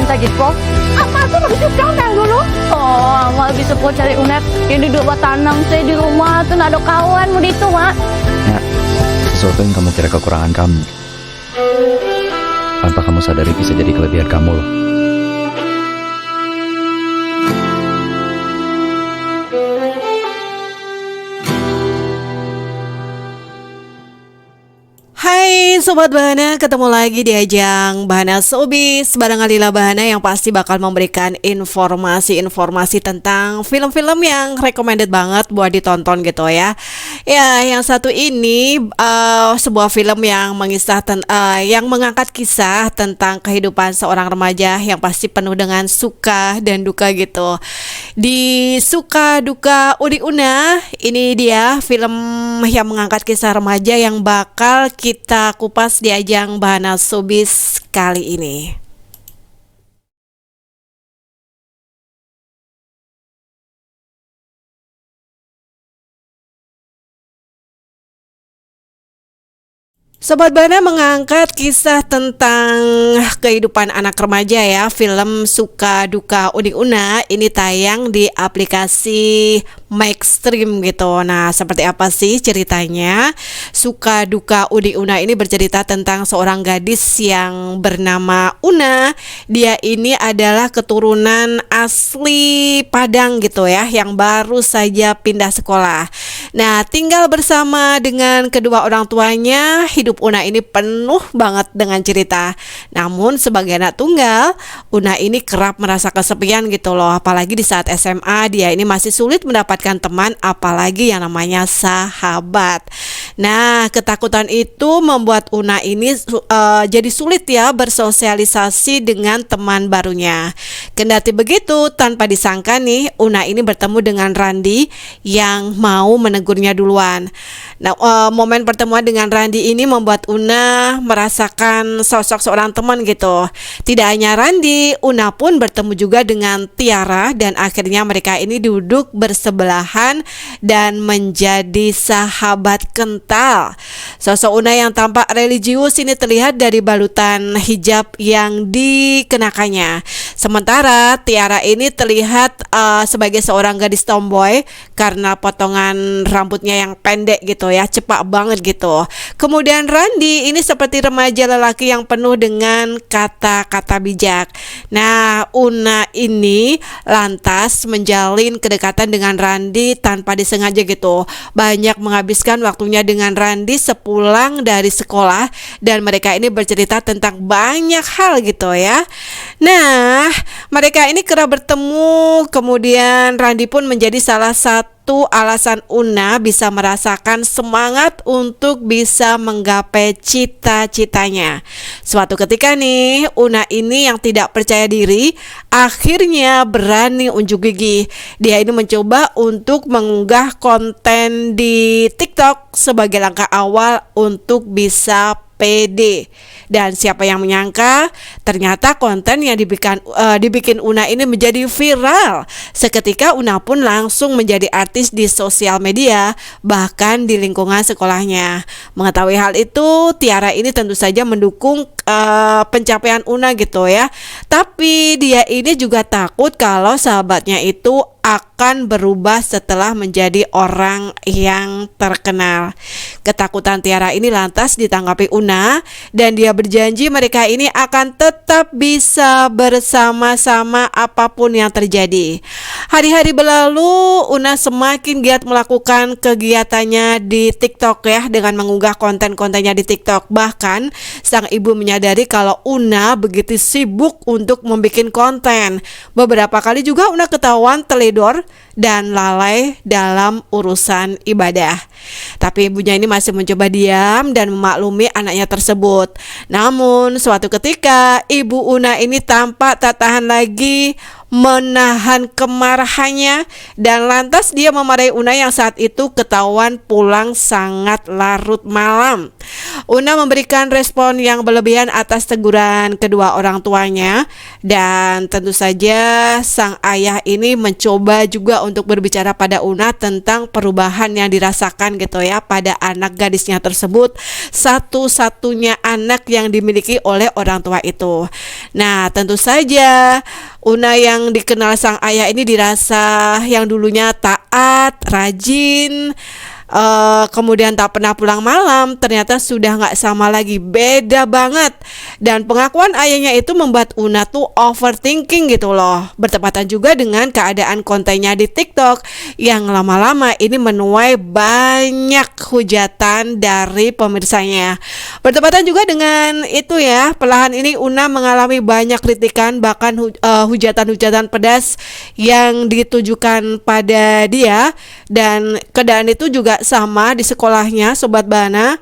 sakit po. Apa tuh begitu kau dulu? Oh, Mak bisa po cari Una yang duduk buat tanam saya di rumah tuh nggak ada kawan mau itu Mak. Ya, sesuatu yang kamu kira kekurangan kamu, tanpa kamu sadari bisa jadi kelebihan kamu loh. Hai Sobat Bahana, ketemu lagi di ajang Bahana Showbiz bareng Alila Bahana yang pasti bakal memberikan informasi-informasi tentang film-film yang recommended banget buat ditonton gitu ya. Ya, yang satu ini sebuah film yang yang mengangkat kisah tentang kehidupan seorang remaja yang pasti penuh dengan suka dan duka gitu. Di Suka Duka Udi Una, ini dia film yang mengangkat kisah remaja yang bakal kita kupas di ajang Bahana Showbiz kali ini. Sobat Bana mengangkat kisah tentang kehidupan anak remaja ya. Film Suka Duka Udi Una ini tayang di aplikasi Maxstream gitu. Nah, seperti apa sih ceritanya? Suka Duka Udi Una ini bercerita tentang seorang gadis yang bernama Una. Dia ini adalah keturunan asli Padang gitu ya, yang baru saja pindah sekolah. Nah, tinggal bersama dengan kedua orang tuanya. Hidup Una ini penuh banget dengan cerita. Namun sebagai anak tunggal, Una ini kerap merasa kesepian gitu loh. Apalagi di saat SMA dia ini masih sulit mendapatkan teman, apalagi yang namanya sahabat. Nah, ketakutan itu membuat Una ini jadi sulit ya bersosialisasi dengan teman barunya. Kendati begitu, tanpa disangka nih, Una ini bertemu dengan Randi yang mau menegurnya duluan. Nah, momen pertemuan dengan Randi ini membuat Una merasakan sosok seorang teman gitu. Tidak hanya Randi, Una pun bertemu juga dengan Tiara dan akhirnya mereka ini duduk bersebelahan dan menjadi sahabat kental. Sosok Una yang tampak religius ini terlihat dari balutan hijab yang dikenakannya. Sementara Tiara ini terlihat sebagai seorang gadis tomboy karena potongan rambutnya yang pendek gitu ya, cepak banget gitu. Kemudian Randi ini seperti remaja lelaki yang penuh dengan kata-kata bijak. Nah, Una ini lantas menjalin kedekatan dengan Randi tanpa disengaja gitu. Banyak menghabiskan waktunya dengan Randi sepulang dari sekolah dan mereka ini bercerita tentang banyak hal gitu ya. Nah, mereka ini kerap bertemu, kemudian Randi pun menjadi salah satu alasan Una bisa merasakan semangat untuk bisa menggapai cita-citanya. Suatu ketika nih, Una ini yang tidak percaya diri akhirnya berani unjuk gigi. Dia ini mencoba untuk mengunggah konten di TikTok sebagai langkah awal untuk bisa pede. Dan siapa yang menyangka ternyata konten yang dibikin Una ini menjadi viral. Seketika Una pun langsung menjadi artis di sosial media, bahkan di lingkungan sekolahnya. Mengetahui hal itu, Tiara ini tentu saja mendukung pencapaian Una gitu ya. Tapi dia ini juga takut kalau sahabatnya itu akan berubah setelah menjadi orang yang terkenal. Ketakutan Tiara ini lantas ditanggapi Una dan dia berjanji mereka ini akan tetap bisa bersama-sama apapun yang terjadi. Hari-hari berlalu, Una semakin giat melakukan kegiatannya di TikTok ya, dengan mengunggah konten-kontennya di TikTok. Bahkan sang ibu menyadari kalau Una begitu sibuk untuk membuat konten. Beberapa kali juga Una ketahuan teledor dan lalai dalam urusan ibadah. Tapi ibunya ini masih mencoba diam dan memaklumi anaknya tersebut. Namun suatu ketika ibu Una ini tampak tak tahan lagi menahan kemarahannya dan lantas dia memarahi Una yang saat itu ketahuan pulang sangat larut malam. Una memberikan respon yang berlebihan atas teguran kedua orang tuanya dan tentu saja sang ayah ini mencoba juga untuk berbicara pada Una tentang perubahan yang dirasakan gitu ya pada anak gadisnya tersebut, satu-satunya anak yang dimiliki oleh orang tua itu. Nah, tentu saja Una yang dikenal sang ayah ini dirasa yang dulunya taat, rajin, kemudian tak pernah pulang malam, ternyata sudah nggak sama lagi, beda banget. Dan pengakuan ayahnya itu membuat Una tuh overthinking gitu loh. Bertepatan juga dengan keadaan kontennya di TikTok yang lama-lama ini menuai banyak hujatan dari pemirsanya. Bertepatan juga dengan itu ya, perlahan ini Una mengalami banyak kritikan, bahkan hujatan-hujatan pedas yang ditujukan pada dia. Dan keadaan itu juga sama di sekolahnya, Sobat Bana.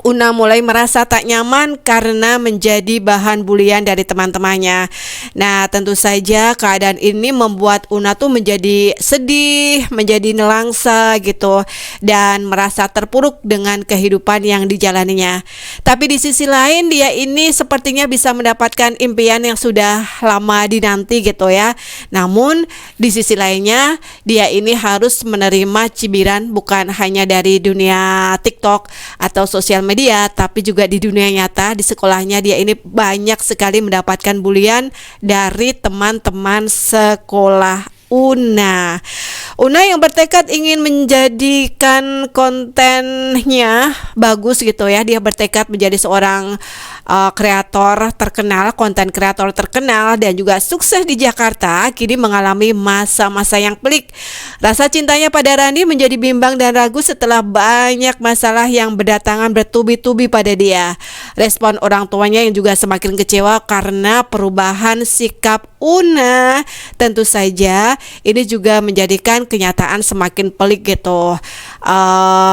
Una mulai merasa tak nyaman karena menjadi bahan bulian dari teman-temannya. Nah, tentu saja keadaan ini membuat Una tuh menjadi sedih, menjadi nelangsa gitu, dan merasa terpuruk dengan kehidupan yang dijalaninya. Tapi di sisi lain dia ini sepertinya bisa mendapatkan impian yang sudah lama dinanti gitu ya. Namun di sisi lainnya dia ini harus menerima cibiran bukan hanya dari dunia TikTok atau sosial media, tapi juga di dunia nyata. Di sekolahnya dia ini banyak sekali mendapatkan bulian dari teman-teman sekolah Una. Una yang bertekad ingin menjadikan kontennya bagus gitu ya. Dia bertekad menjadi seorang kreator terkenal, konten kreator terkenal dan juga sukses di Jakarta, kini mengalami masa-masa yang pelik. Rasa cintanya pada Randi menjadi bimbang dan ragu setelah banyak masalah yang berdatangan bertubi-tubi pada dia. Respon orang tuanya yang juga semakin kecewa karena perubahan sikap Una. Tentu saja ini juga menjadikan kenyataan semakin pelik gitu.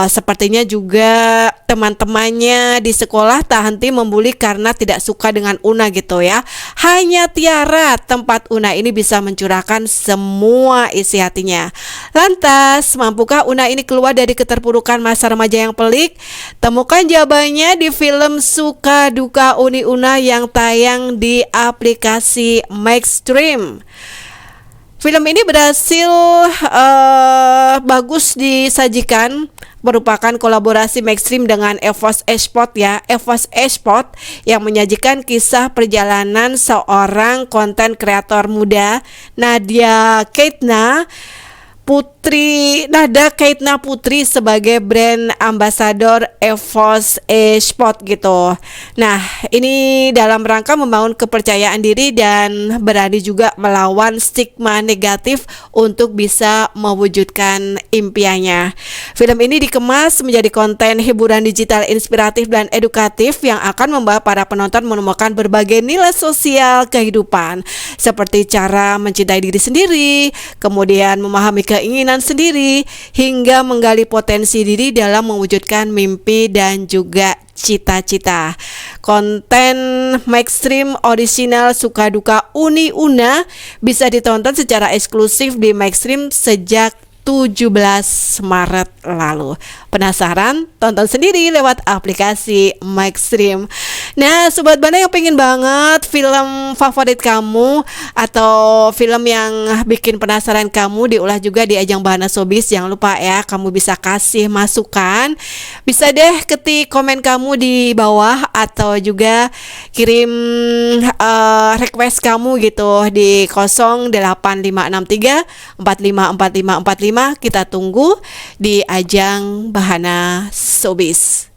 Sepertinya juga teman-temannya di sekolah tak henti membuli karena tidak suka dengan Una gitu ya. Hanya Tiara, tempat Una ini bisa mencurahkan semua isi hatinya. Lantas, mampukah Una ini keluar dari keterpurukan masa remaja yang pelik? Temukan jawabannya di film Suka Duka Uni Una yang tayang di aplikasi Maxstream. Film ini berhasil bagus disajikan, merupakan kolaborasi Maxstream dengan EVOS Esport ya. EVOS Esport yang menyajikan kisah perjalanan seorang konten kreator muda, Nada Keitna Putri sebagai brand ambasador EVOS Esport gitu. Nah, ini dalam rangka membangun kepercayaan diri dan berani juga melawan stigma negatif untuk bisa mewujudkan impiannya. Film ini dikemas menjadi konten hiburan digital inspiratif dan edukatif yang akan membawa para penonton menemukan berbagai nilai sosial kehidupan, seperti cara mencintai diri sendiri, kemudian memahami keinginan sendiri, hingga menggali potensi diri dalam mewujudkan mimpi dan juga cita-cita. Konten Maxstream original Suka Duka Uni Una bisa ditonton secara eksklusif di Maxstream sejak 17 Maret lalu. Penasaran? Tonton sendiri lewat aplikasi Maxstream. Nah, Sobat Bana yang pengen banget film favorit kamu atau film yang bikin penasaran kamu diulah juga di ajang Bahana Showbiz, jangan lupa ya, kamu bisa kasih masukan. Bisa deh ketik komen kamu di bawah atau juga kirim request kamu gitu di 0853 454545. Kita tunggu di ajang Bahana Showbiz.